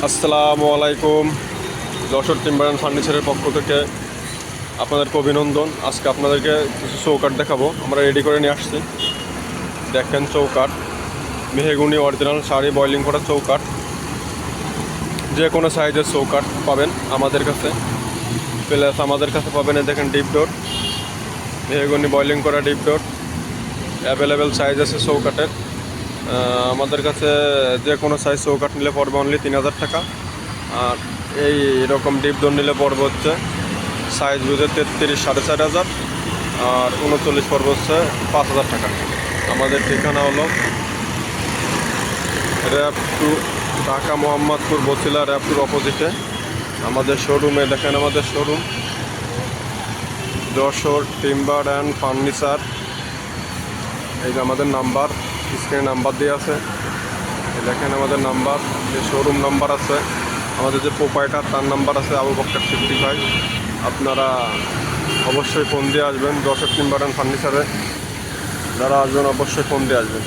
আসসালামু আলাইকুম। Jessore timber and ফার্নিচারের পক্ষ থেকে আপনাদেরকে অভিনন্দন। আজকে আপনাদেরকে কিছু চৌকাঠ দেখাবো। আমরা রেডি করে নিয়ে আসছি। দেখেন চৌকাঠ, মেহগুনি অরিজিনাল শাড়ি বয়লিং করা চৌকাঠ। যে কোনো সাইজের চৌকাঠ পাবেন আমাদের কাছে, প্লাস আমাদের কাছে পাবেন দেখেন ডিপ ডোর, মেহগুনি বয়লিং করা ডিপ ডোর। অ্যাভেলেবেল সাইজ আছে চৌকাঠের আমাদের কাছে। যে কোনো সাইজ চৌকাঠ নিলে পড়বে অনলি 3000 টাকা। আর এই রকম ডিপ ডোর নিলে পড়বে হচ্ছে সাইজ বুঝে 33 4500, আর 39 পড়বে হচ্ছে 5000 টাকা। আমাদের ঠিকানা হলো RAB two, Dhaka Mohammadpur Basila RAB টুর অপোজিটে আমাদের শোরুমে। দেখেন আমাদের showroom Jessore timber and furniture. এই যে আমাদের নাম্বার, স্ক্রিনে নাম্বার দিয়ে আছে। দেখেন আমাদের নাম্বার, যে শোরুম নাম্বার আছে, আমাদের যে প্রোপাইটার তার নাম্বার আছে আবু বকর 55। আপনারা অবশ্যই ফোন দিয়ে আসবেন। যশোর টিম্বার অ্যান্ড ফার্নিচারে যারা আসবেন অবশ্যই ফোন দিয়ে আসবেন।